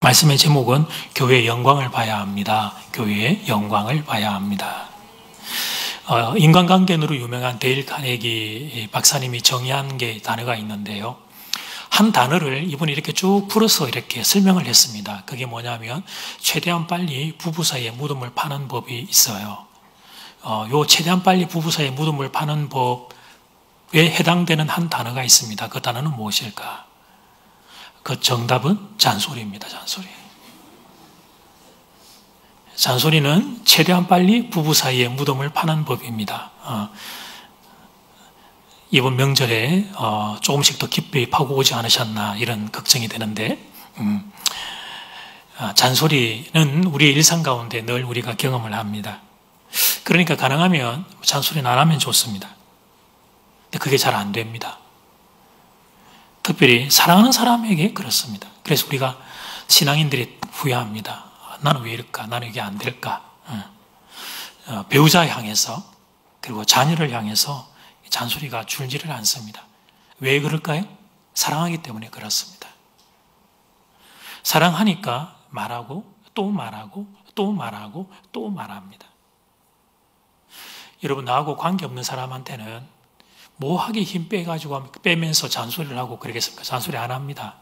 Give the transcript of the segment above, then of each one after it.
말씀의 제목은 교회의 영광을 봐야 합니다. 교회의 영광을 봐야 합니다. 인간관계로 유명한 데일 카네기 박사님이 정의한 게 단어가 있는데요. 한 단어를 이분이 이렇게 쭉 풀어서 이렇게 설명을 했습니다. 그게 뭐냐면 최대한 빨리 부부 사이에 무덤을 파는 법이 있어요. 요 최대한 빨리 부부 사이에 무덤을 파는 법에 해당되는 한 단어가 있습니다. 그 단어는 무엇일까? 그 정답은 잔소리입니다. 잔소리. 잔소리는 최대한 빨리 부부 사이에 무덤을 파는 법입니다. 이번 명절에 조금씩 더 깊이 파고 오지 않으셨나 이런 걱정이 되는데 잔소리는 우리의 일상 가운데 늘 우리가 경험을 합니다. 그러니까 가능하면 잔소리는 안 하면 좋습니다. 근데 그게 잘 안 됩니다. 특별히 사랑하는 사람에게 그렇습니다. 그래서 우리가 신앙인들이 후회합니다. 나는 왜 이럴까? 나는 이게 안 될까? 배우자 향해서 그리고 자녀를 향해서 잔소리가 줄지를 않습니다. 왜 그럴까요? 사랑하기 때문에 그렇습니다. 사랑하니까 말하고 또 말하고 또 말하고 또 말합니다. 여러분, 나하고 관계없는 사람한테는 뭐하기 힘 빼면서 잔소리를 하고 그러겠습니까? 잔소리 안 합니다.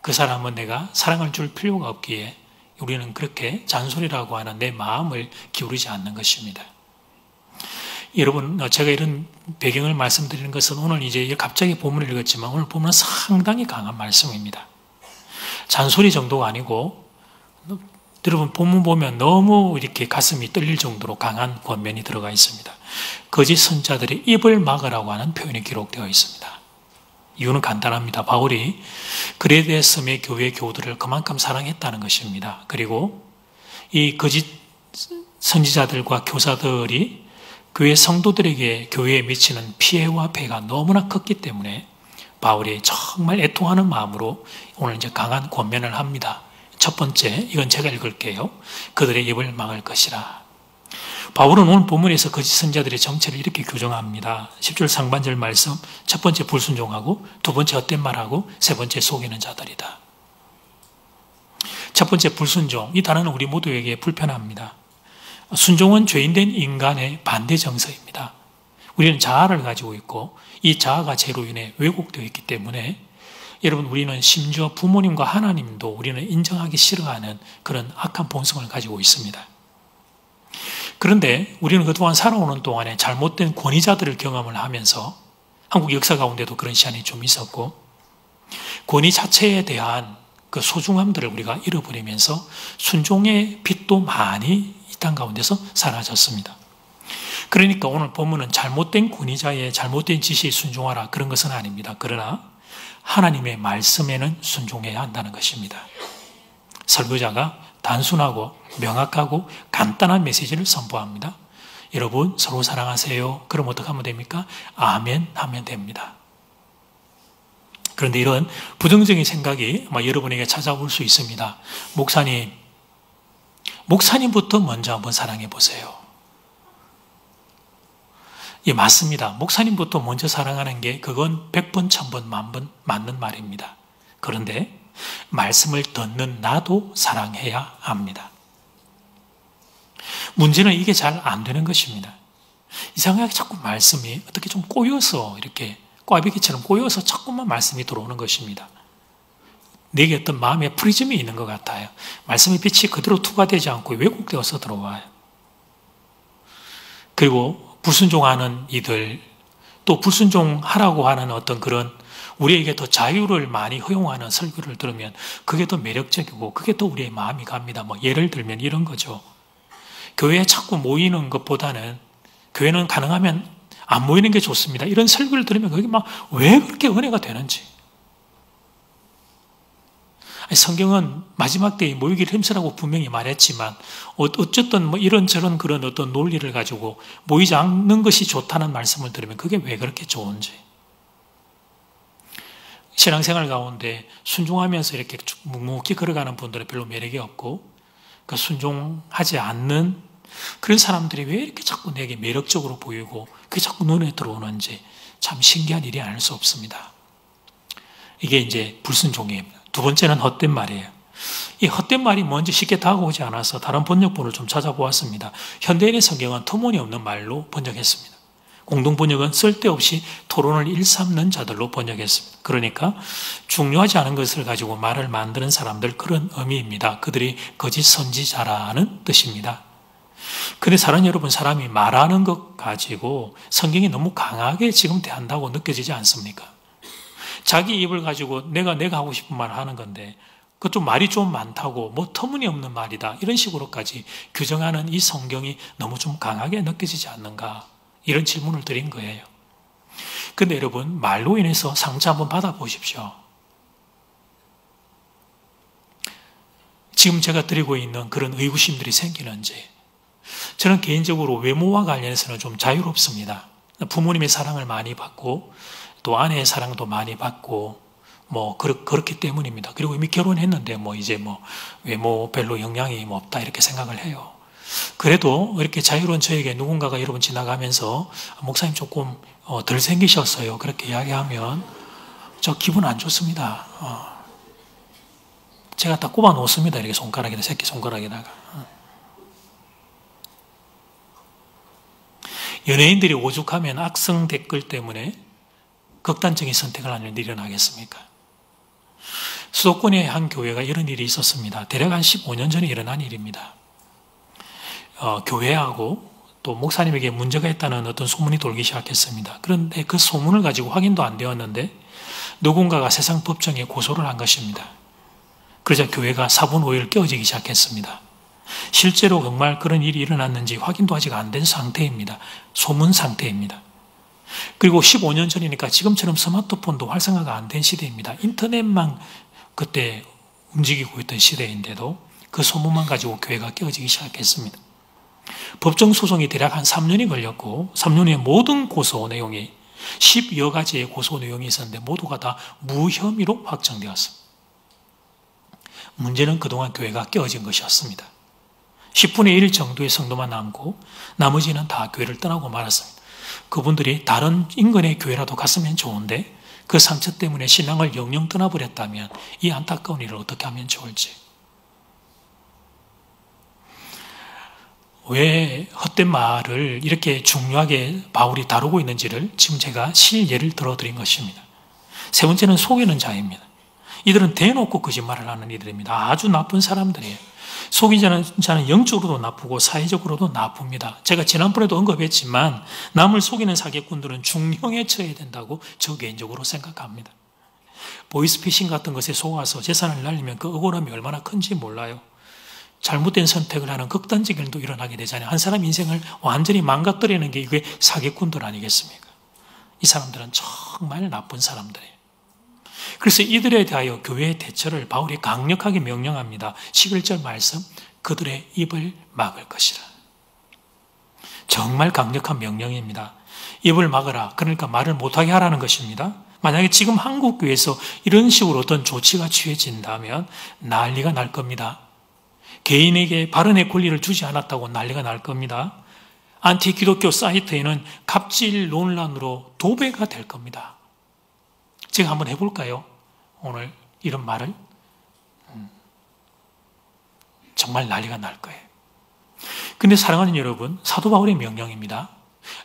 그 사람은 내가 사랑을 줄 필요가 없기에 우리는 그렇게 잔소리라고 하는 내 마음을 기울이지 않는 것입니다. 여러분, 제가 이런 배경을 말씀드리는 것은 오늘 이제 갑자기 본문을 읽었지만 오늘 본문은 상당히 강한 말씀입니다. 잔소리 정도가 아니고 여러분 본문 보면 너무 이렇게 가슴이 떨릴 정도로 강한 권면이 들어가 있습니다. 거짓 선자들의 입을 막으라고 하는 표현이 기록되어 있습니다. 이유는 간단합니다. 바울이 그레데 섬의 교회 교우들을 그만큼 사랑했다는 것입니다. 그리고 이 거짓 선지자들과 교사들이 교회 성도들에게 교회에 미치는 피해와 폐가 너무나 컸기 때문에 바울이 정말 애통하는 마음으로 오늘 이제 강한 권면을 합니다. 첫 번째, 이건 제가 읽을게요. 그들의 입을 막을 것이라. 바울은 오늘 본문에서 거짓 선지자들의 정체를 이렇게 규정합니다. 10절 상반절 말씀, 첫 번째 불순종하고 두 번째 헛된 말하고 세 번째 속이는 자들이다. 첫 번째 불순종, 이 단어는 우리 모두에게 불편합니다. 순종은 죄인된 인간의 반대 정서입니다. 우리는 자아를 가지고 있고 이 자아가 죄로 인해 왜곡되어 있기 때문에 여러분, 우리는 심지어 부모님과 하나님도 우리는 인정하기 싫어하는 그런 악한 본성을 가지고 있습니다. 그런데 우리는 그동안 살아오는 동안에 잘못된 권위자들을 경험을 하면서 한국 역사 가운데도 그런 시간이 좀 있었고 권위 자체에 대한 그 소중함들을 우리가 잃어버리면서 순종의 빛도 많이 이 땅 가운데서 사라졌습니다. 그러니까 오늘 본문은 잘못된 권위자의 잘못된 지시에 순종하라 그런 것은 아닙니다. 그러나 하나님의 말씀에는 순종해야 한다는 것입니다. 설교자가 단순하고 명확하고 간단한 메시지를 선포합니다. 여러분 서로 사랑하세요. 그럼 어떻게 하면 됩니까? 아멘 하면 됩니다. 그런데 이런 부정적인 생각이 여러분에게 찾아올 수 있습니다. 목사님부터 먼저 한번 사랑해 보세요. 예, 맞습니다. 목사님부터 먼저 사랑하는 게 그건 100번, 1000번, 10,000번 맞는 말입니다. 그런데 말씀을 듣는 나도 사랑해야 합니다. 문제는 이게 잘 안 되는 것입니다. 이상하게 자꾸 말씀이 어떻게 좀 꼬여서 이렇게 꽈배기처럼 꼬여서 자꾸만 말씀이 들어오는 것입니다. 내게 어떤 마음의 프리즘이 있는 것 같아요. 말씀의 빛이 그대로 투과되지 않고 왜곡되어서 들어와요. 그리고 불순종하는 이들, 또 불순종하라고 하는 어떤 그런 우리에게 더 자유를 많이 허용하는 설교를 들으면 그게 더 매력적이고 그게 더 우리의 마음이 갑니다. 예를 들면 이런 거죠. 교회에 자꾸 모이는 것보다는 교회는 가능하면 안 모이는 게 좋습니다. 이런 설교를 들으면 그게 왜 그렇게 은혜가 되는지. 성경은 마지막 때에 모이기를 힘쓰라고 분명히 말했지만 어쨌든 이런저런 그런 어떤 논리를 가지고 모이지 않는 것이 좋다는 말씀을 들으면 그게 왜 그렇게 좋은지. 신앙생활 가운데 순종하면서 이렇게 묵묵히 걸어가는 분들은 별로 매력이 없고 그 순종하지 않는 그런 사람들이 왜 이렇게 자꾸 내게 매력적으로 보이고 그게 자꾸 눈에 들어오는지 참 신기한 일이 아닐 수 없습니다. 이게 이제 불순종이에요. 두 번째는 헛된 말이에요. 이 헛된 말이 뭔지 쉽게 다가오지 않아서 다른 번역본을 좀 찾아보았습니다. 현대인의 성경은 터무니없는 말로 번역했습니다. 공동번역은 쓸데없이 토론을 일삼는 자들로 번역했습니다. 그러니까 중요하지 않은 것을 가지고 말을 만드는 사람들, 그런 의미입니다. 그들이 거짓 선지자라는 뜻입니다. 그런데 사랑하는 여러분, 사람이 말하는 것 가지고 성경이 너무 강하게 지금 대한다고 느껴지지 않습니까? 자기 입을 가지고 내가 하고 싶은 말을 하는 건데 그것도 말이 좀 많다고 뭐 터무니없는 말이다 이런 식으로까지 규정하는 이 성경이 너무 좀 강하게 느껴지지 않는가, 이런 질문을 드린 거예요. 근데 여러분, 말로 인해서 상처 한번 받아보십시오. 지금 제가 드리고 있는 그런 의구심들이 생기는지. 저는 개인적으로 외모와 관련해서는 좀 자유롭습니다. 부모님의 사랑을 많이 받고 또 아내의 사랑도 많이 받고 그렇기 때문입니다. 그리고 이미 결혼했는데 이제 외모 별로 영향이 없다 이렇게 생각을 해요. 그래도 이렇게 자유로운 저에게 누군가가 여러분 지나가면서 목사님 조금 덜 생기셨어요 그렇게 이야기하면 저 기분 안 좋습니다. 제가 딱 꼽아 놓습니다. 이렇게 손가락에다, 새끼 손가락에다가. 연예인들이 오죽하면 악성 댓글 때문에 극단적인 선택을 하는 일이 일어나겠습니까? 수도권의 한 교회가 이런 일이 있었습니다. 대략 한 15년 전에 일어난 일입니다. 교회하고 또 목사님에게 문제가 있다는 어떤 소문이 돌기 시작했습니다. 그런데 그 소문을 가지고 확인도 안 되었는데 누군가가 세상 법정에 고소를 한 것입니다. 그러자 교회가 4분 5일 깨어지기 시작했습니다. 실제로 정말 그런 일이 일어났는지 확인도 아직 안 된 상태입니다. 소문 상태입니다. 그리고 15년 전이니까 지금처럼 스마트폰도 활성화가 안 된 시대입니다. 인터넷만 그때 움직이고 있던 시대인데도 그 소문만 가지고 교회가 깨어지기 시작했습니다. 법정 소송이 대략 한 3년이 걸렸고 3년 후에 모든 고소 내용이 10여 가지의 고소 내용이 있었는데 모두가 다 무혐의로 확정되었습니다. 문제는 그동안 교회가 깨어진 것이었습니다. 10분의 1 정도의 성도만 남고 나머지는 다 교회를 떠나고 말았습니다. 그분들이 다른 인근의 교회라도 갔으면 좋은데 그 상처 때문에 신앙을 영영 떠나버렸다면 이 안타까운 일을 어떻게 하면 좋을지. 왜 헛된 말을 이렇게 중요하게 바울이 다루고 있는지를 지금 제가 실예를 들어드린 것입니다. 세 번째는 속이는 자입니다. 이들은 대놓고 거짓말을 하는 이들입니다. 아주 나쁜 사람들이에요. 속이는 자는 영적으로도 나쁘고 사회적으로도 나쁩니다. 제가 지난번에도 언급했지만 남을 속이는 사기꾼들은 중형에 처해야 된다고 저 개인적으로 생각합니다. 보이스피싱 같은 것에 속아서 재산을 날리면 그 억울함이 얼마나 큰지 몰라요. 잘못된 선택을 하는 극단적인 일도 일어나게 되잖아요. 한 사람 인생을 완전히 망가뜨리는 게 이게 사기꾼들 아니겠습니까? 이 사람들은 정말 나쁜 사람들이에요. 그래서 이들에 대하여 교회의 대처를 바울이 강력하게 명령합니다. 11절 말씀, 그들의 입을 막을 것이라. 정말 강력한 명령입니다. 입을 막으라. 그러니까 말을 못하게 하라는 것입니다. 만약에 지금 한국 교회에서 이런 식으로 어떤 조치가 취해진다면 난리가 날 겁니다. 개인에게 발언의 권리를 주지 않았다고 난리가 날 겁니다. 안티 기독교 사이트에는 갑질 논란으로 도배가 될 겁니다. 제가 한번 해볼까요? 오늘 이런 말을 정말 난리가 날 거예요. 근데 사랑하는 여러분, 사도 바울의 명령입니다.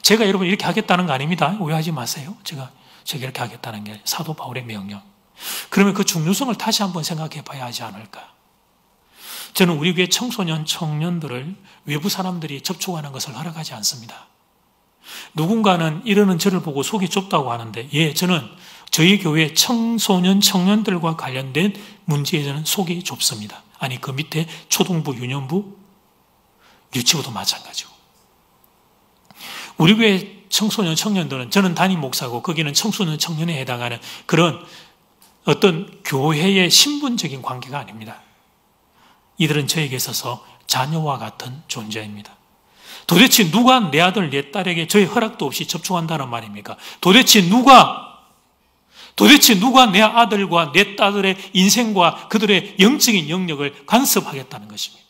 제가 여러분 이렇게 하겠다는 거 아닙니다. 오해하지 마세요. 제가 이렇게 하겠다는 게 사도 바울의 명령. 그러면 그 중요성을 다시 한번 생각해 봐야 하지 않을까? 저는 우리 교회 청소년, 청년들을 외부 사람들이 접촉하는 것을 허락하지 않습니다. 누군가는 이러는 저를 보고 속이 좁다고 하는데, 저는 저희 교회 청소년, 청년들과 관련된 문제에 저는 속이 좁습니다. 아니, 그 밑에 초등부, 유년부, 유치부도 마찬가지고. 우리 교회 청소년, 청년들은 저는 담임 목사고 거기는 청소년, 청년에 해당하는 그런 어떤 교회의 신분적인 관계가 아닙니다. 이들은 저에게 있어서 자녀와 같은 존재입니다. 도대체 누가 내 아들, 내 딸에게 저의 허락도 없이 접촉한다는 말입니까? 도대체 누가 내 아들과 내 딸들의 인생과 그들의 영적인 영역을 간섭하겠다는 것입니다.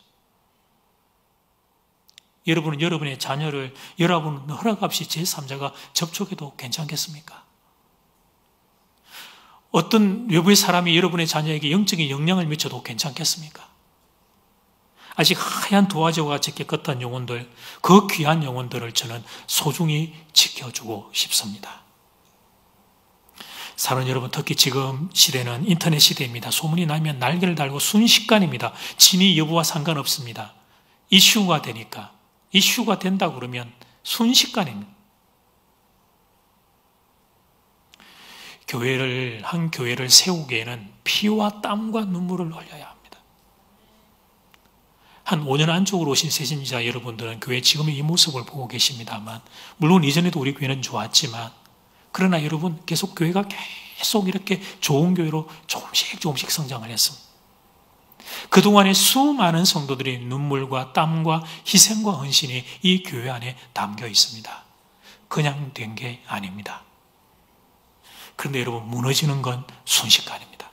여러분은 여러분의 자녀를 여러분 허락 없이 제3자가 접촉해도 괜찮겠습니까? 어떤 외부의 사람이 여러분의 자녀에게 영적인 영향을 미쳐도 괜찮겠습니까? 아직 하얀 도화지와 같이 깨끗한 영혼들, 그 귀한 영혼들을 저는 소중히 지켜주고 싶습니다. 사랑하는 여러분, 특히 지금 시대는 인터넷 시대입니다. 소문이 나면 날개를 달고 순식간입니다. 진위 여부와 상관없습니다. 이슈가 되니까, 이슈가 된다 그러면 순식간입니다. 한 교회를 세우기에는 피와 땀과 눈물을 흘려야 합니다. 한 5년 안쪽으로 오신 새신자 여러분들은 교회 지금의 이 모습을 보고 계십니다만, 물론 이전에도 우리 교회는 좋았지만, 그러나 여러분, 계속 교회가 계속 이렇게 좋은 교회로 조금씩 성장을 했습니다. 그동안에 수많은 성도들이 눈물과 땀과 희생과 헌신이 이 교회 안에 담겨 있습니다. 그냥 된 게 아닙니다. 그런데 여러분, 무너지는 건 순식간입니다.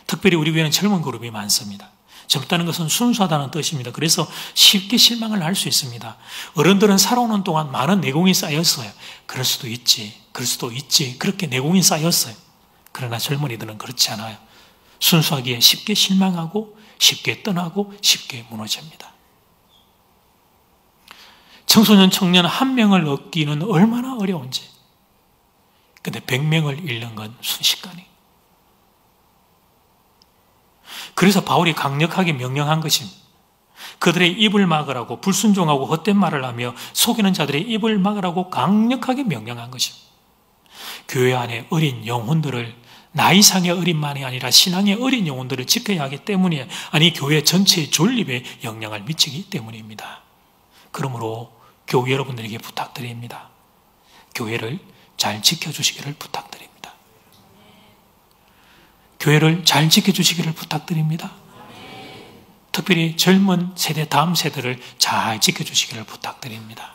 특별히 우리 교회는 젊은 그룹이 많습니다. 젊다는 것은 순수하다는 뜻입니다. 그래서 쉽게 실망을 할 수 있습니다. 어른들은 살아오는 동안 많은 내공이 쌓였어요. 그럴 수도 있지, 그렇게 내공이 쌓였어요. 그러나 젊은이들은 그렇지 않아요. 순수하기에 쉽게 실망하고, 쉽게 떠나고, 쉽게 무너집니다. 청소년, 청년 한 명을 얻기는 얼마나 어려운지. 근데 100명을 잃는 건 순식간이에요. 그래서 바울이 강력하게 명령한 것입니다. 그들의 입을 막으라고, 불순종하고 헛된 말을 하며 속이는 자들의 입을 막으라고 강력하게 명령한 것입니다. 교회 안에 어린 영혼들을, 나이상의 어린만이 아니라 신앙의 어린 영혼들을 지켜야 하기 때문에, 아니 교회 전체의 존립에 영향을 미치기 때문입니다. 그러므로 교회 여러분들에게 부탁드립니다. 교회를 잘 지켜주시기를 부탁드립니다. 교회를 잘 지켜주시기를 부탁드립니다. 특별히 젊은 세대, 다음 세대를 잘 지켜주시기를 부탁드립니다.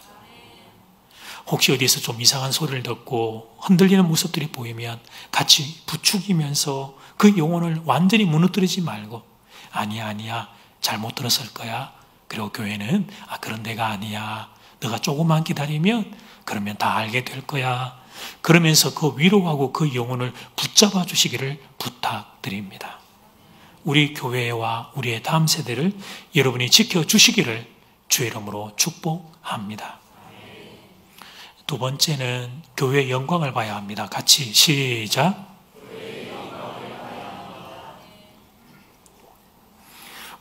혹시 어디서 좀 이상한 소리를 듣고 흔들리는 모습들이 보이면 같이 부추기면서 그 영혼을 완전히 무너뜨리지 말고, 아니야, 잘못 들었을 거야. 그리고 교회는 그런 데가 아니야. 너가 조금만 기다리면 그러면 다 알게 될 거야. 그러면서 그 위로하고 그 영혼을 붙잡아 주시기를 부탁드립니다. 우리 교회와 우리의 다음 세대를 여러분이 지켜주시기를 주의 이름으로 축복합니다. 두 번째는 교회의 영광을 봐야 합니다. 같이 시작.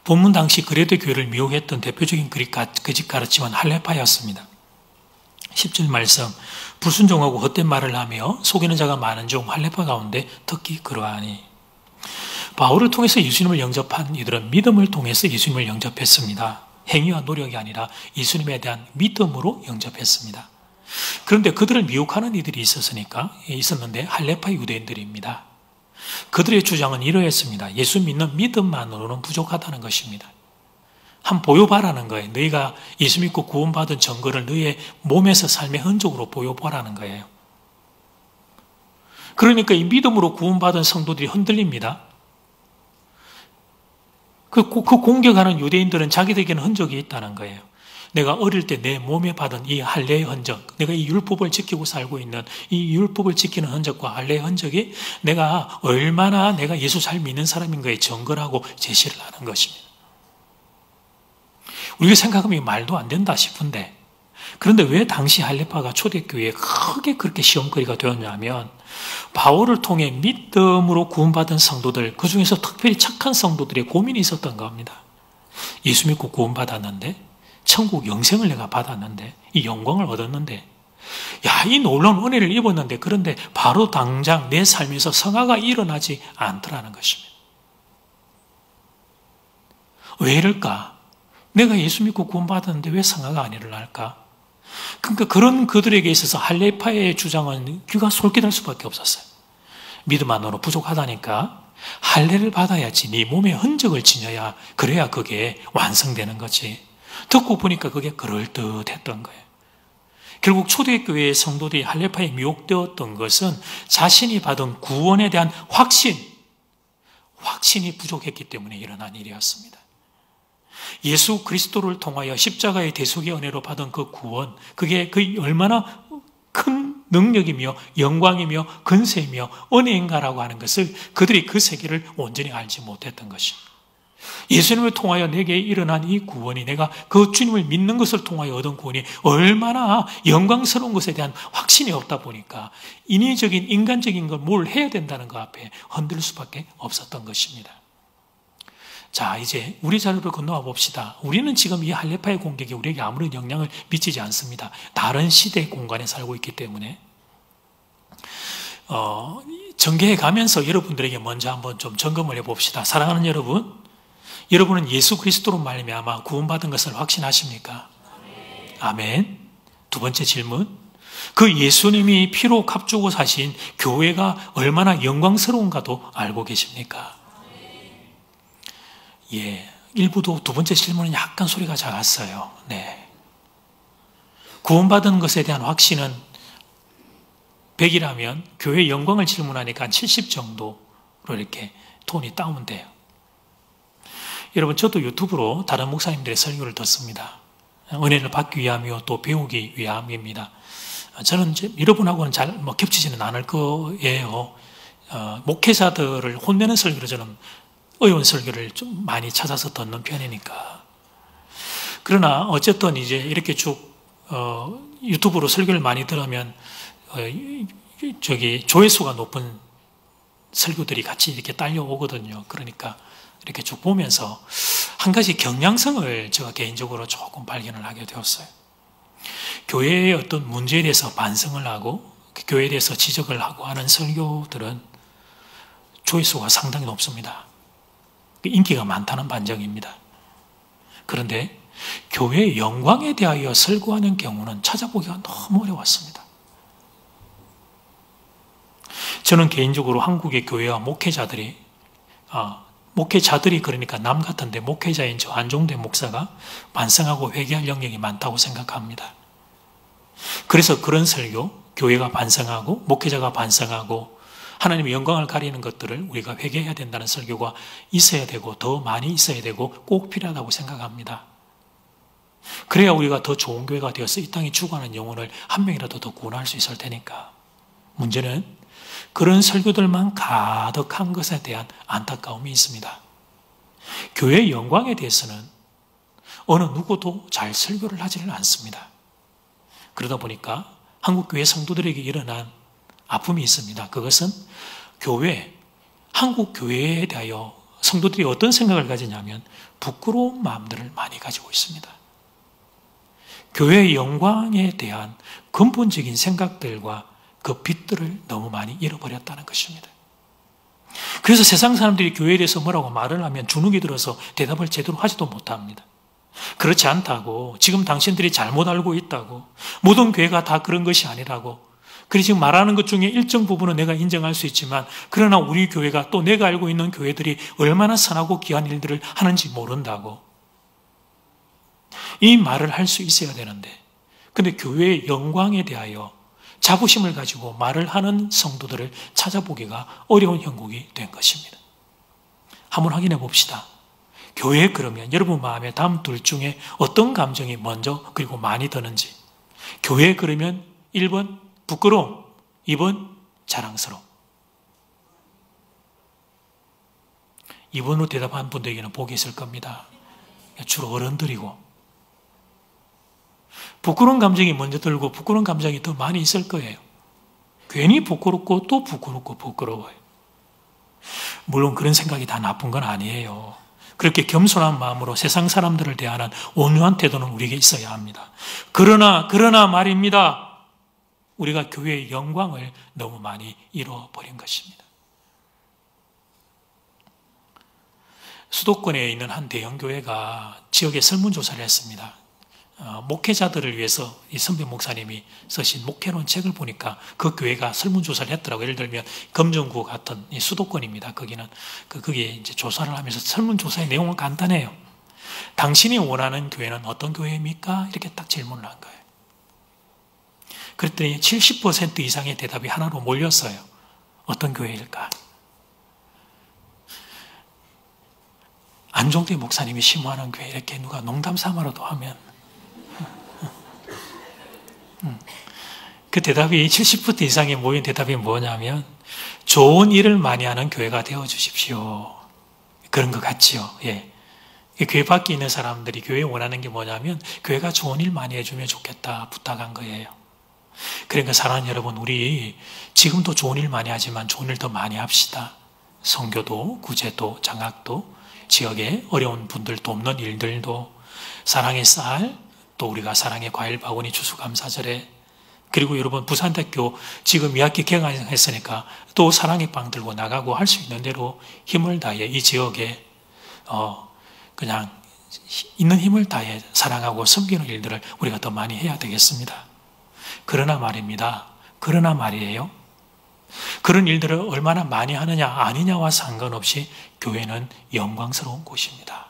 본문 당시 그레데 교회를 미혹했던 대표적인 거짓 가르침은 할레파였습니다. 10절 말씀, 불순종하고 헛된 말을 하며 속이는 자가 많은 중 할레파 가운데 특히 그러하니. 바울을 통해서 예수님을 영접한 이들은 믿음을 통해서 예수님을 영접했습니다. 행위와 노력이 아니라 예수님에 대한 믿음으로 영접했습니다. 그런데 그들을 미혹하는 이들이 있었는데 할레파 유대인들입니다. 그들의 주장은 이러했습니다. 예수 믿는 믿음만으로는 부족하다는 것입니다. 한 보여봐라는 거예요. 너희가 예수 믿고 구원받은 증거를 너희의 몸에서 삶의 흔적으로 보여보라는 거예요. 그러니까 이 믿음으로 구원받은 성도들이 흔들립니다. 그 공격하는 유대인들은 자기들에게는 흔적이 있다는 거예요. 내가 어릴 때 내 몸에 받은 이 할례의 흔적, 내가 이 율법을 지키고 살고 있는 이 율법을 지키는 흔적과 할례의 흔적이 내가 얼마나 내가 예수 잘 믿는 사람인가의 증거라고 제시를 하는 것입니다. 우리가 생각하면 말도 안 된다 싶은데, 그런데 왜 당시 할레파가 초대교회에 크게 그렇게 시험거리가 되었냐면, 바울을 통해 믿음으로 구원받은 성도들, 그 중에서 특별히 착한 성도들의 고민이 있었던 겁니다. 예수 믿고 구원받았는데, 천국 영생을 내가 받았는데, 이 영광을 얻었는데, 이 놀라운 은혜를 입었는데, 그런데 바로 당장 내 삶에서 성화가 일어나지 않더라는 것입니다. 왜 이럴까? 내가 예수 믿고 구원받았는데 왜 성화가 안 일어날까? 그러니까 그런 그들에게 있어서 할레파의 주장은 귀가 솔깃할 수밖에 없었어요. 믿음 안으로 부족하다니까 할례를 받아야지, 네 몸에 흔적을 지녀야, 그래야 그게 완성되는 거지. 듣고 보니까 그게 그럴듯했던 거예요. 결국 초대교회의 성도들이 할레파에 미혹되었던 것은 자신이 받은 구원에 대한 확신이 부족했기 때문에 일어난 일이었습니다. 예수 그리스도를 통하여 십자가의 대속의 은혜로 받은 그 구원, 그게 얼마나 큰 능력이며 영광이며 근세이며 은혜인가라고 하는 것을 그들이 그 세계를 온전히 알지 못했던 것입니다. 예수님을 통하여 내게 일어난 이 구원이, 내가 그 주님을 믿는 것을 통하여 얻은 구원이 얼마나 영광스러운 것에 대한 확신이 없다 보니까 인위적인 인간적인 걸 뭘 해야 된다는 것 앞에 흔들 수밖에 없었던 것입니다. 자, 이제 우리 자료를 건너와 봅시다. 우리는 지금 이 할례파의 공격이 우리에게 아무런 영향을 미치지 않습니다. 다른 시대 공간에 살고 있기 때문에 전개해 가면서 여러분들에게 먼저 한번 좀 점검을 해봅시다. 사랑하는 여러분, 여러분은 예수 그리스도로 말미암아 구원받은 것을 확신하십니까? 아멘. 두 번째 질문, 그 예수님이 피로 값주고 사신 교회가 얼마나 영광스러운가도 알고 계십니까? 예, 일부도 두 번째 질문은 약간 소리가 작았어요. 네. 구원받은 것에 대한 확신은 100이라면 교회 영광을 질문하니까 70 정도로 이렇게 톤이 다운돼요. 여러분, 저도 유튜브로 다른 목사님들의 설교를 듣습니다. 은혜를 받기 위함이요, 또 배우기 위함입니다. 저는 여러분하고는 잘 겹치지는 않을 거예요. 목회자들을 혼내는 설교를 저는 어려운 설교를 좀 많이 찾아서 듣는 편이니까. 그러나 어쨌든 이제 이렇게 쭉 유튜브로 설교를 많이 들으면 조회수가 높은 설교들이 같이 이렇게 딸려오거든요. 그러니까 이렇게 쭉 보면서 한 가지 경향성을 제가 개인적으로 조금 발견을 하게 되었어요. 교회의 어떤 문제에 대해서 반성을 하고 교회에 대해서 지적을 하고 하는 설교들은 조회수가 상당히 높습니다. 인기가 많다는 반증입니다. 그런데 교회의 영광에 대하여 설교하는 경우는 찾아보기가 너무 어려웠습니다. 저는 개인적으로 한국의 교회와 목회자들이 그러니까 남 같은데 목회자인 저 안종대 목사가 반성하고 회개할 영역이 많다고 생각합니다. 그래서 그런 설교, 교회가 반성하고 목회자가 반성하고 하나님의 영광을 가리는 것들을 우리가 회개해야 된다는 설교가 있어야 되고 더 많이 있어야 되고 꼭 필요하다고 생각합니다. 그래야 우리가 더 좋은 교회가 되어서 이 땅에 죽어가는 영혼을 한 명이라도 더 구원할 수 있을 테니까. 문제는 그런 설교들만 가득한 것에 대한 안타까움이 있습니다. 교회의 영광에 대해서는 어느 누구도 잘 설교를 하지는 않습니다. 그러다 보니까 한국 교회 성도들에게 일어난 아픔이 있습니다. 그것은 한국 교회에 대하여 성도들이 어떤 생각을 가지냐면 부끄러운 마음들을 많이 가지고 있습니다. 교회의 영광에 대한 근본적인 생각들과 그 빛들을 너무 많이 잃어버렸다는 것입니다. 그래서 세상 사람들이 교회에 대해서 뭐라고 말을 하면 주눅이 들어서 대답을 제대로 하지도 못합니다. 그렇지 않다고, 지금 당신들이 잘못 알고 있다고, 모든 교회가 다 그런 것이 아니라고, 그래서 지금 말하는 것 중에 일정 부분은 내가 인정할 수 있지만 그러나 우리 교회가 또 내가 알고 있는 교회들이 얼마나 선하고 귀한 일들을 하는지 모른다고, 이 말을 할 수 있어야 되는데, 근데 교회의 영광에 대하여 자부심을 가지고 말을 하는 성도들을 찾아보기가 어려운 형국이 된 것입니다. 한번 확인해 봅시다. 교회에 그러면 여러분 마음에 다음 둘 중에 어떤 감정이 먼저 그리고 많이 드는지. 교회에 그러면 1번 부끄러움, 2번 자랑스러움. 2번으로 대답한 분들에게는 복이 있을 겁니다. 주로 어른들이고 부끄러운 감정이 먼저 들고 부끄러운 감정이 더 많이 있을 거예요. 괜히 부끄럽고 또 부끄럽고 부끄러워요. 물론 그런 생각이 다 나쁜 건 아니에요. 그렇게 겸손한 마음으로 세상 사람들을 대하는 온유한 태도는 우리에게 있어야 합니다. 그러나 말입니다. 우리가 교회의 영광을 너무 많이 잃어버린 것입니다. 수도권에 있는 한 대형교회가 지역에 설문조사를 했습니다. 목회자들을 위해서 이 선배 목사님이 쓰신 목회론 책을 보니까 그 교회가 설문조사를 했더라고요. 예를 들면 검정구 같은 이 수도권입니다. 거기에 이제 조사를 하면서 설문조사의 내용은 간단해요. 당신이 원하는 교회는 어떤 교회입니까? 이렇게 딱 질문을 한 거예요. 그랬더니 70% 이상의 대답이 하나로 몰렸어요. 어떤 교회일까? 안종대 목사님이 심호하는 교회, 이렇게 누가 농담 삼아라도 하면 그 대답이 70% 이상의 모인 대답이 뭐냐면 좋은 일을 많이 하는 교회가 되어 주십시오. 그런 것 같지요. 예. 교회 밖에 있는 사람들이 교회에 원하는 게 뭐냐면 교회가 좋은 일 많이 해주면 좋겠다 부탁한 거예요. 그러니까 사랑하는 여러분, 우리 지금도 좋은 일 많이 하지만 좋은 일 더 많이 합시다. 선교도, 구제도, 장학도, 지역에 어려운 분들 돕는 일들도, 사랑의 쌀, 또 우리가 사랑의 과일 바구니 추수감사절에, 그리고 여러분 부산대학교 지금 2학기 개강했으니까 또 사랑의 빵 들고 나가고 할 수 있는 대로 힘을 다해 이 지역에 그냥 있는 힘을 다해 사랑하고 섬기는 일들을 우리가 더 많이 해야 되겠습니다. 그러나 말입니다. 그러나 말이에요. 그런 일들을 얼마나 많이 하느냐 아니냐와 상관없이 교회는 영광스러운 곳입니다.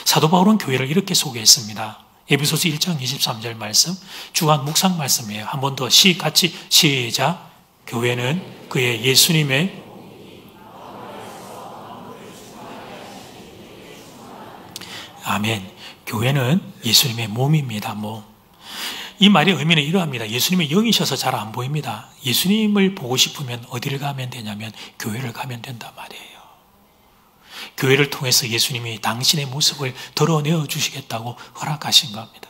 사도 바울은 교회를 이렇게 소개했습니다. 에베소서 1장 23절 말씀, 주간 묵상 말씀이에요. 한 번 더 같이 시작. 교회는 그의 예수님의 아멘. 교회는 예수님의 몸입니다. 몸. 이 말의 의미는 이러합니다. 예수님의 영이셔서 잘 안 보입니다. 예수님을 보고 싶으면 어디를 가면 되냐면 교회를 가면 된단 말이에요. 교회를 통해서 예수님이 당신의 모습을 드러내어 주시겠다고 허락하신 겁니다.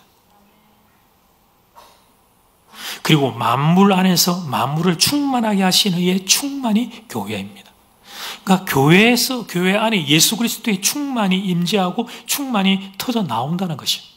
그리고 만물 안에서 만물을 충만하게 하신 이의 충만이 교회입니다. 그러니까 교회 안에 예수 그리스도의 충만이 임재하고 충만이 터져 나온다는 것입니다.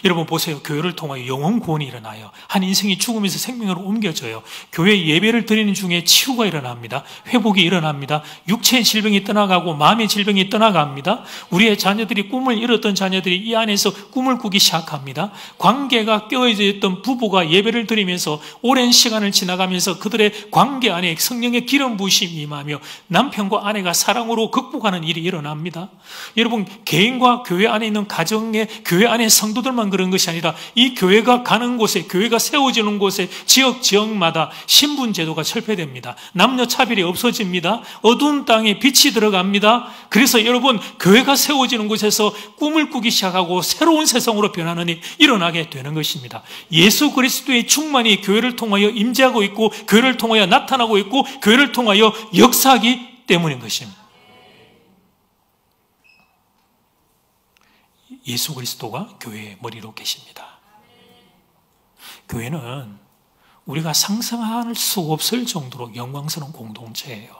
여러분 보세요. 교회를 통하여 영혼 구원이 일어나요. 한 인생이 죽으면서 생명으로 옮겨져요. 교회 예배를 드리는 중에 치유가 일어납니다. 회복이 일어납니다. 육체의 질병이 떠나가고 마음의 질병이 떠나갑니다. 우리의 자녀들이 꿈을 이뤘던 자녀들이 이 안에서 꿈을 꾸기 시작합니다. 관계가 깨어져 있던 부부가 예배를 드리면서 오랜 시간을 지나가면서 그들의 관계 안에 성령의 기름 부으심이 임하며 남편과 아내가 사랑으로 극복하는 일이 일어납니다. 여러분 개인과 교회 안에 있는 가정의 교회 안에 성도들만 그런 것이 아니라 이 교회가 가는 곳에, 교회가 세워지는 곳에 지역마다 신분제도가 철폐됩니다. 남녀 차별이 없어집니다. 어두운 땅에 빛이 들어갑니다. 그래서 여러분 교회가 세워지는 곳에서 꿈을 꾸기 시작하고 새로운 세상으로 변하는 일이 일어나게 되는 것입니다. 예수 그리스도의 충만이 교회를 통하여 임재하고 있고 교회를 통하여 나타나고 있고 교회를 통하여 역사하기 때문인 것입니다. 예수 그리스도가 교회의 머리로 계십니다. 교회는 우리가 상상할 수 없을 정도로 영광스러운 공동체예요.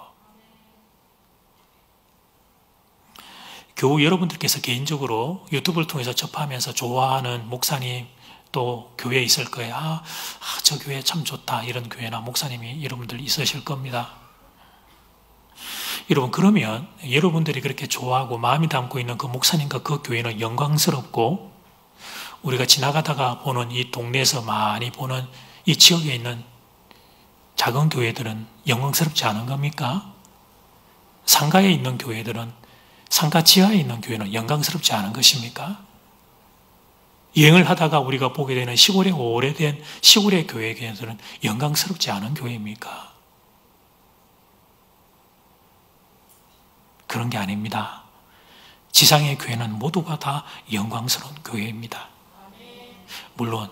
교우 여러분들께서 개인적으로 유튜브를 통해서 접하면서 좋아하는 목사님 또 교회에 있을 거예요. 저 교회 참 좋다. 이런 교회나 목사님이 여러분들 있으실 겁니다. 여러분 그러면 여러분들이 그렇게 좋아하고 마음이 담고 있는 그 목사님과 그 교회는 영광스럽고 우리가 지나가다가 보는 이 동네에서 많이 보는 이 지역에 있는 작은 교회들은 영광스럽지 않은 겁니까? 상가에 있는 교회들은 상가 지하에 있는 교회는 영광스럽지 않은 것입니까? 여행을 하다가 우리가 보게 되는 시골의 오래된 시골의 교회들은 영광스럽지 않은 교회입니까? 그런 게 아닙니다. 지상의 교회는 모두가 다 영광스러운 교회입니다. 물론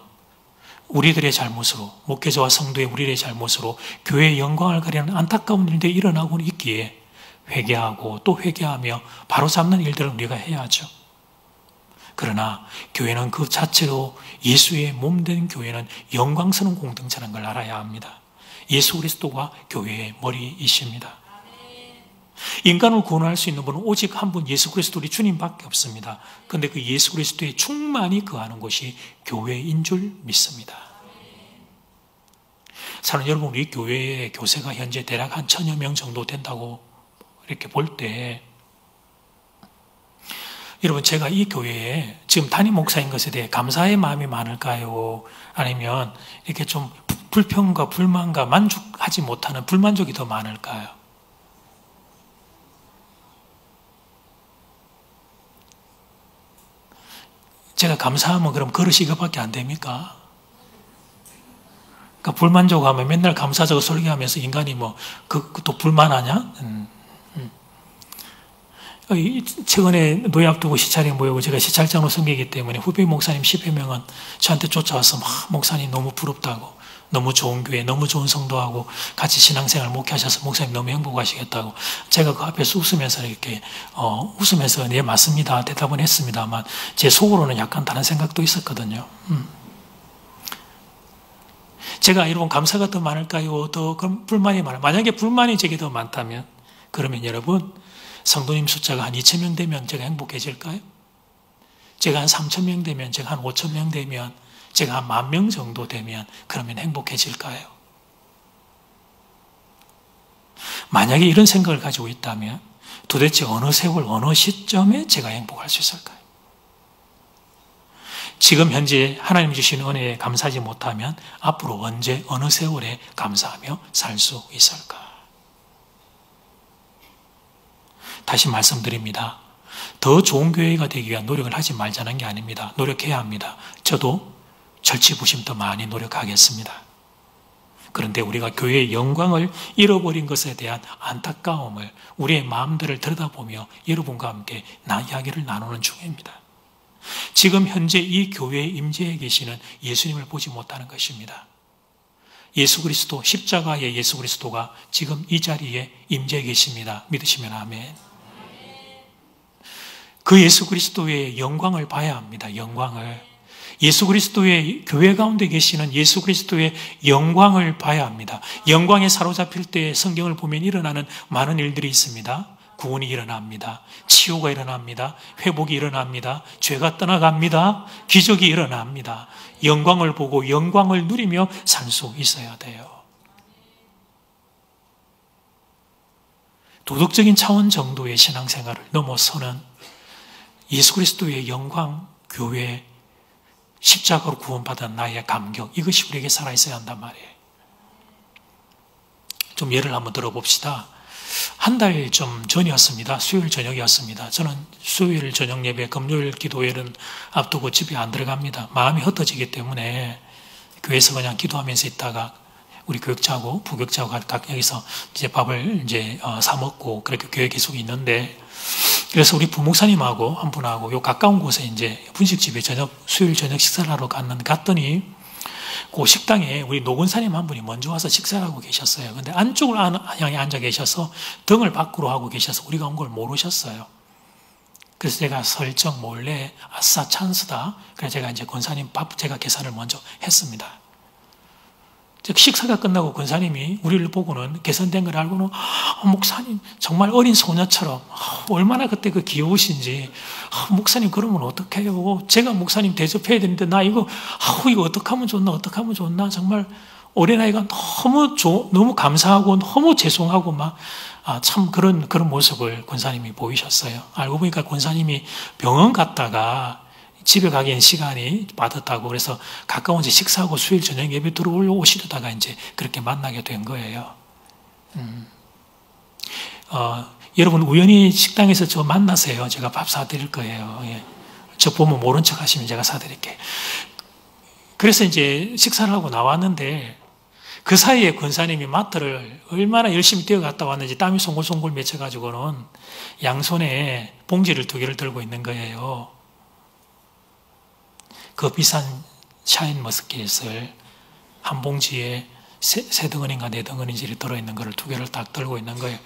우리들의 잘못으로, 목회자와 성도의 우리의 잘못으로 교회의 영광을 가리는 안타까운 일들이 일어나고 있기에 회개하고 또 회개하며 바로잡는 일들을 우리가 해야죠. 그러나 교회는 그 자체로 예수의 몸된 교회는 영광스러운 공동체라는 걸 알아야 합니다. 예수 그리스도가 교회의 머리이십니다. 인간을 구원할 수 있는 분은 오직 한 분 예수 그리스도 우리 주님밖에 없습니다. 그런데 그 예수 그리스도의 충만이 거하는 곳이 교회인 줄 믿습니다. 사랑하는 여러분, 우리 교회의 교세가 현재 대략 한 1000여 명 정도 된다고 이렇게 볼 때 여러분 제가 이 교회에 지금 담임 목사인 것에 대해 감사의 마음이 많을까요? 아니면 이렇게 좀 불평과 불만과 만족하지 못하는 불만족이 더 많을까요? 제가 감사하면 그럼 그릇이 이것밖에 안 됩니까? 그러니까 불만족하면 맨날 감사적으로 설교하면서 인간이 또 불만하냐? 최근에 노예 앞두고 시찰에 모이고 제가 시찰장으로 섬기기 때문에 후배 목사님 10여 명은 저한테 쫓아와서 목사님 너무 부럽다고, 너무 좋은 교회, 너무 좋은 성도하고 같이 신앙생활 목회하셔서 목사님 너무 행복하시겠다고. 제가 그 앞에서 웃으면서 이렇게 웃으면서 네 맞습니다 대답은 했습니다만 제 속으로는 약간 다른 생각도 있었거든요. 제가 여러분 감사가 더 많을까요? 더 그럼 불만이 많아요? 만약에 불만이 제게 더 많다면 그러면 여러분 성도님 숫자가 한 2,000명 되면 제가 행복해질까요? 제가 한 3,000명 되면, 제가 한 5,000명 되면, 제가 한 10,000명 정도 되면 그러면 행복해질까요? 만약에 이런 생각을 가지고 있다면 도대체 어느 세월, 어느 시점에 제가 행복할 수 있을까요? 지금 현재 하나님 주신 은혜에 감사하지 못하면 앞으로 언제, 어느 세월에 감사하며 살 수 있을까? 다시 말씀드립니다. 더 좋은 교회가 되기 위한 노력을 하지 말자는 게 아닙니다. 노력해야 합니다. 저도 절치부심 더 많이 노력하겠습니다. 그런데 우리가 교회의 영광을 잃어버린 것에 대한 안타까움을 우리의 마음들을 들여다보며 여러분과 함께 이야기를 나누는 중입니다. 지금 현재 이 교회에 임재해 계시는 예수님을 보지 못하는 것입니다. 예수 그리스도, 십자가의 예수 그리스도가 지금 이 자리에 임재해 계십니다. 믿으시면 아멘. 그 예수 그리스도의 영광을 봐야 합니다. 영광을. 예수 그리스도의 교회 가운데 계시는 예수 그리스도의 영광을 봐야 합니다. 영광에 사로잡힐 때 성경을 보면 일어나는 많은 일들이 있습니다. 구원이 일어납니다. 치유가 일어납니다. 회복이 일어납니다. 죄가 떠나갑니다. 기적이 일어납니다. 영광을 보고 영광을 누리며 살 수 있어야 돼요. 도덕적인 차원 정도의 신앙생활을 넘어서는 예수 그리스도의 영광, 교회, 십자가로 구원받은 나의 감격, 이것이 우리에게 살아있어야 한단 말이에요. 좀 예를 한번 들어봅시다. 한 달 좀 전이었습니다. 수요일 저녁이었습니다. 저는 수요일 저녁 예배, 금요일 기도회는 앞두고 집에 안 들어갑니다. 마음이 흩어지기 때문에 교회에서 그냥 기도하면서 있다가 우리 교육자하고 부교육자하고 각 여기서 이제 밥을 사 먹고 그렇게 교회 계속 있는데, 그래서 우리 부목사님하고 한 분하고 요 가까운 곳에 이제 분식집에 수요일 저녁 식사를 하러 갔더니 그 식당에 우리 노근사님 한 분이 먼저 와서 식사를 하고 계셨어요. 근데 안쪽으로 향해 앉아 계셔서 등을 밖으로 하고 계셔서 우리가 온 걸 모르셨어요. 그래서 제가 설정 몰래 아싸 찬스다. 그래서 제가 이제 권사님 밥 제가 계산을 먼저 했습니다. 식사가 끝나고 권사님이 우리를 보고는 개선된 걸 알고는 목사님 정말 어린 소녀처럼 얼마나 그때 그 귀여우신지 목사님 그러면 어떡해요? 제가 목사님 대접해야 되는데 나 이거 어떻게 하면 좋나 정말 어린아이가 너무 감사하고 너무 죄송하고 참 그런 모습을 권사님이 보이셨어요. 알고 보니까 권사님이 병원 갔다가 집에 가기엔 시간이 빠졌다고 그래서 가까운 데 식사하고 수요일 저녁 예배 들어오시다가 이제 그렇게 만나게 된 거예요. 여러분 우연히 식당에서 저 만나세요. 제가 밥 사드릴 거예요. 예. 저 보면 모른 척 하시면 제가 사드릴게요. 그래서 이제 식사를 하고 나왔는데 그 사이에 권사님이 마트를 얼마나 열심히 뛰어갔다 왔는지 땀이 송골송골 맺혀가지고는 양손에 봉지를 2개를 들고 있는 거예요. 그 비싼 샤인머스켓을 한 봉지에 3덩어리인가 4덩어리인지 들어있는 거를 2개를 딱 들고 있는 거예요.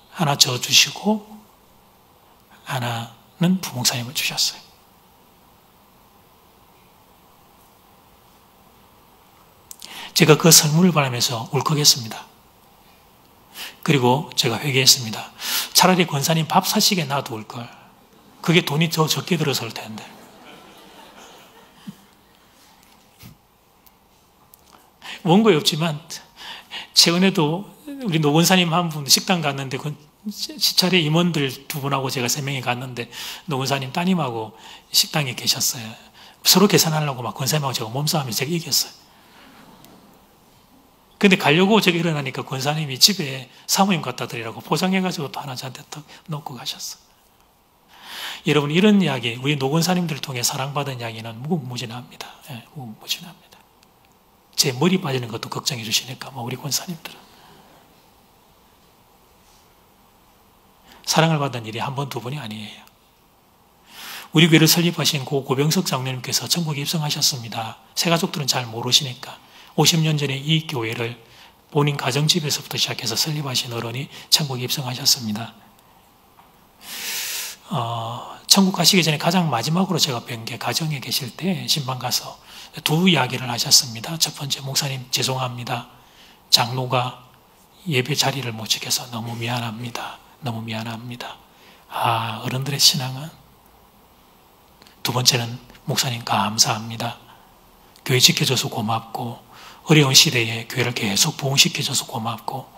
하나 저 주시고 하나는 부목사님을 주셨어요. 제가 그 설문을 바라면서 울컥했습니다. 그리고 제가 회개했습니다. 차라리 권사님 밥 사시게 놔둘 걸. 그게 돈이 더 적게 들어설 텐데. 원고에 없지만 최근에도 우리 노건사님 한 분 식당 갔는데 그 시찰에 임원들 2분하고 제가 3명이 갔는데 노건사님 따님하고 식당에 계셨어요. 서로 계산하려고 권사님하고 제가 몸싸움에서 제가 이겼어요. 근데 가려고 제가 일어나니까 권사님이 집에 사모님 갖다 드리라고 포장해가지고 또 하나 저한테 딱 놓고 가셨어요. 여러분 이런 이야기, 우리 노건사님들을 통해 사랑받은 이야기는 무궁무진합니다. 예, 무궁무진합니다. 제 머리 빠지는 것도 걱정해 주시니까 우리 권사님들은. 사랑을 받은 일이 한 번, 두 번이 아니에요. 우리 교회를 설립하신 고 고병석 장로님께서 천국에 입성하셨습니다. 새가족들은 잘 모르시니까 50년 전에 이 교회를 본인 가정집에서부터 시작해서 설립하신 어른이 천국에 입성하셨습니다. 천국 가시기 전에 가장 마지막으로 제가 뵌 게 가정에 계실 때 신방 가서 두 이야기를 하셨습니다. 첫 번째, 목사님 죄송합니다. 장로가 예배 자리를 못 지켜서 너무 미안합니다. 너무 미안합니다. 어른들의 신앙은. 두 번째는, 목사님 감사합니다. 교회 지켜줘서 고맙고 어려운 시대에 교회를 계속 부흥시켜줘서 고맙고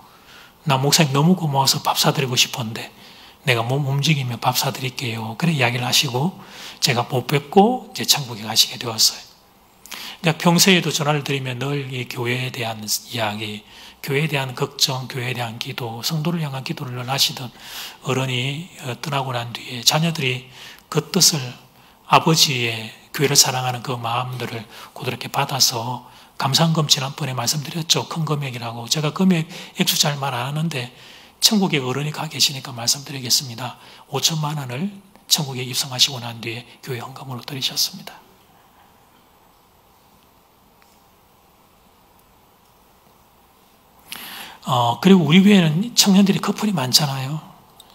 나 목사님 너무 고마워서 밥 사드리고 싶었는데 내가 몸 움직이면 밥 사드릴게요. 그래 이야기를 하시고 제가 못 뵙고 이제 천국에 가시게 되었어요. 그러니까 평소에도 전화를 드리면 늘 이 교회에 대한 이야기, 교회에 대한 걱정, 교회에 대한 기도, 성도를 향한 기도를 늘 하시던 어른이 떠나고 난 뒤에 자녀들이 그 뜻을, 아버지의 교회를 사랑하는 그 마음들을 그렇게 받아서 감사한금 지난번에 말씀드렸죠. 큰 금액이라고. 제가 금액 액수 잘 말 안 하는데 천국에 어른이 가 계시니까 말씀드리겠습니다. 5천만 원을 천국에 입성하시고 난 뒤에 교회 헌금으로 드리셨습니다. 그리고 우리 교회는 청년들이 커플이 많잖아요.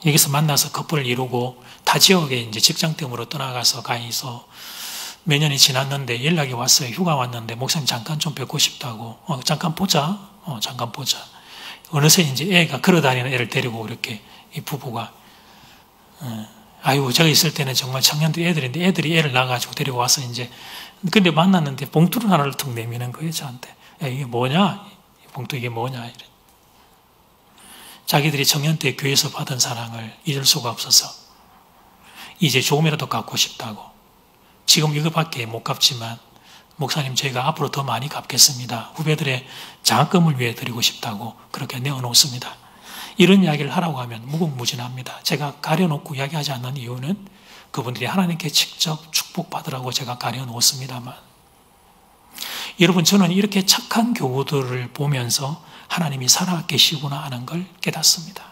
여기서 만나서 커플을 이루고 타 지역에 이제 직장 때문에 떠나가서 가 있어 몇 년이 지났는데 연락이 왔어요. 휴가 왔는데 목사님 잠깐 좀 뵙고 싶다고. 잠깐 보자. 잠깐 보자. 어느새 이제 애가 걸어다니는 애를 데리고 이렇게 이 부부가 제가 있을 때는 정말 청년들 애들인데 애들이 애를 낳아가지고 데리고 와서 이제 근데 만났는데 봉투를 하나를 툭 내미는 거예요. 저한테. 야, 이게 뭐냐? 봉투 이게 뭐냐? 이래. 자기들이 청년 때 교회에서 받은 사랑을 잊을 수가 없어서 이제 조금이라도 갚고 싶다고. 지금 이거밖에 못 갚지만 목사님 저희가 앞으로 더 많이 갚겠습니다. 후배들의 장학금을 위해 드리고 싶다고 그렇게 내어놓습니다. 이런 이야기를 하라고 하면 무궁무진합니다. 제가 가려놓고 이야기하지 않는 이유는 그분들이 하나님께 직접 축복받으라고 제가 가려놓습니다만 여러분 저는 이렇게 착한 교우들을 보면서 하나님이 살아계시구나 하는 걸 깨닫습니다.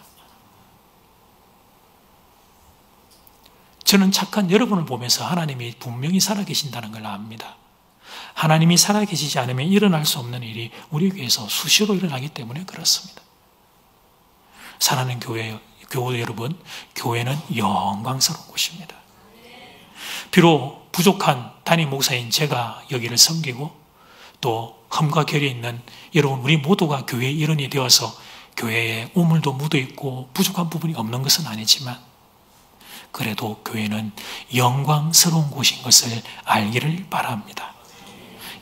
저는 착한 여러분을 보면서 하나님이 분명히 살아계신다는 걸 압니다. 하나님이 살아계시지 않으면 일어날 수 없는 일이 우리 교회에서 수시로 일어나기 때문에 그렇습니다. 사랑하는 교우 여러분, 교회는 영광스러운 곳입니다. 비록 부족한 담임 목사인 제가 여기를 섬기고 또 흠과 결이 있는 여러분 우리 모두가 교회의 일원이 되어서 교회에 우물도 묻어있고 부족한 부분이 없는 것은 아니지만 그래도 교회는 영광스러운 곳인 것을 알기를 바랍니다.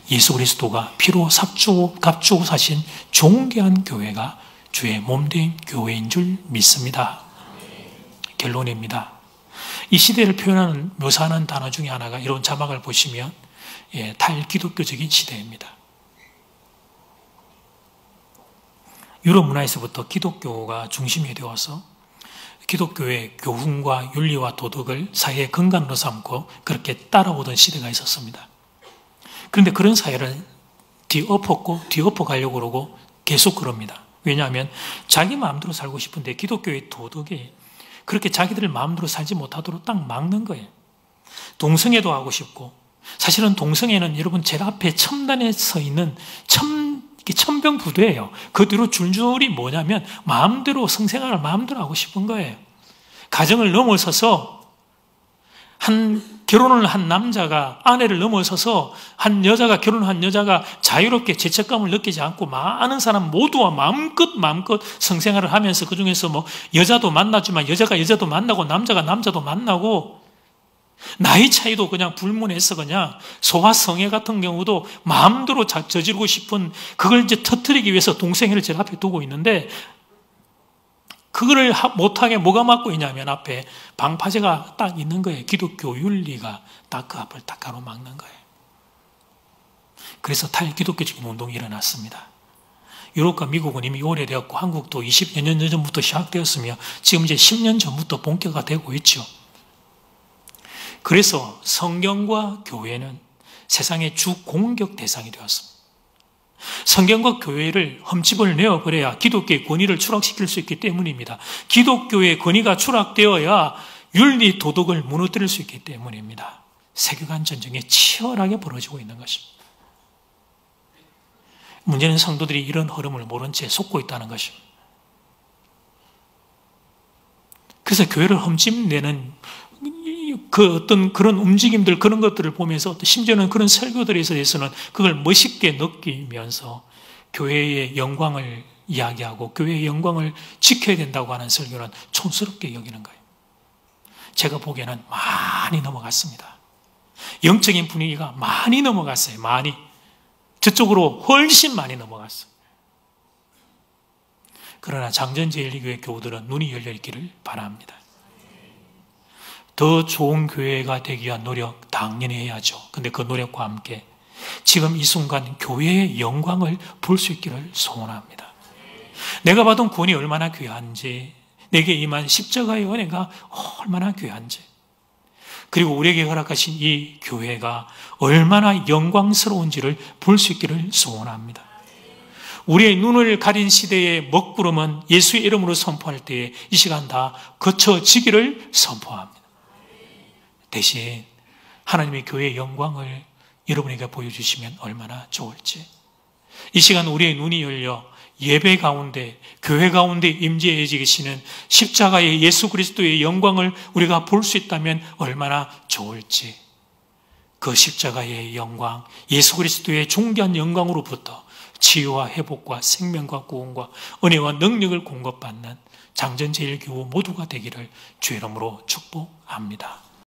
예수 그리스도가 피로 값주고 사신 존귀한 교회가 주의 몸된 교회인 줄 믿습니다. 결론입니다. 이 시대를 표현하는 묘사하는 단어 중에 하나가 이런 자막을 보시면 탈기독교적인 시대입니다. 유럽 문화에서부터 기독교가 중심이 되어서 기독교의 교훈과 윤리와 도덕을 사회의 근간으로 삼고 그렇게 따라오던 시대가 있었습니다. 그런데 그런 사회를 뒤엎어 가려고 그러고 계속 그럽니다. 왜냐하면 자기 마음대로 살고 싶은데 기독교의 도덕이 그렇게 자기들 마음대로 살지 못하도록 딱 막는 거예요. 동성애도 하고 싶고 사실은 동성애는 여러분 제일 앞에 첨단에 서 있는 천병부도예요. 그 뒤로 줄줄이 뭐냐면 마음대로 성생활을 마음대로 하고 싶은 거예요. 가정을 넘어서서 결혼을 한 남자가 아내를 넘어서서 결혼한 여자가 자유롭게 죄책감을 느끼지 않고 많은 사람 모두와 마음껏 성생활을 하면서 그 중에서 뭐 여자도 만나지만 여자가 여자도 만나고 남자가 남자도 만나고 나이 차이도 그냥 불문해서 그냥 소아성애 같은 경우도 마음대로 저지르고 싶은 그걸 이제 터뜨리기 위해서 동성애를 제일 앞에 두고 있는데 그거를 못하게 뭐가 막고 있냐면 앞에 방파제가 딱 있는 거예요. 기독교 윤리가 딱 그 앞을 딱 가로막는 거예요. 그래서 탈기독교적인 운동이 일어났습니다. 유럽과 미국은 이미 오래되었고 한국도 20여 년 전부터 시작되었으며 지금 이제 10년 전부터 본격화가 되고 있죠. 그래서 성경과 교회는 세상의 주 공격 대상이 되었습니다. 성경과 교회를 흠집을 내어버려야 기독교의 권위를 추락시킬 수 있기 때문입니다. 기독교의 권위가 추락되어야 윤리 도덕을 무너뜨릴 수 있기 때문입니다. 세계관 전쟁이 치열하게 벌어지고 있는 것입니다. 문제는 성도들이 이런 흐름을 모른 채 속고 있다는 것입니다. 그래서 교회를 흠집내는 그 어떤 그런 움직임들, 그런 것들을 보면서 심지어는 그런 설교들에 대해서는 그걸 멋있게 느끼면서 교회의 영광을 이야기하고 교회의 영광을 지켜야 된다고 하는 설교는 촌스럽게 여기는 거예요. 제가 보기에는 많이 넘어갔습니다. 영적인 분위기가 많이 넘어갔어요. 많이. 저쪽으로 훨씬 많이 넘어갔어요. 그러나 장전제일교회 교우들은 눈이 열려 있기를 바랍니다. 더 좋은 교회가 되기 위한 노력 당연히 해야죠. 근데 그 노력과 함께 지금 이 순간 교회의 영광을 볼 수 있기를 소원합니다. 내가 받은 구원이 얼마나 귀한지, 내게 임한 십자가의 은혜가 얼마나 귀한지, 그리고 우리에게 허락하신 이 교회가 얼마나 영광스러운지를 볼 수 있기를 소원합니다. 우리의 눈을 가린 시대의 먹구름은 예수의 이름으로 선포할 때에 이 시간 다 거쳐지기를 선포합니다. 대신 하나님의 교회의 영광을 여러분에게 보여주시면 얼마나 좋을지, 이 시간 우리의 눈이 열려 예배 가운데, 교회 가운데 임재해 계시는 십자가의 예수 그리스도의 영광을 우리가 볼 수 있다면 얼마나 좋을지, 그 십자가의 영광, 예수 그리스도의 존귀한 영광으로부터 치유와 회복과 생명과 구원과 은혜와 능력을 공급받는 장전제일교우 모두가 되기를 주의 이름으로 축복합니다.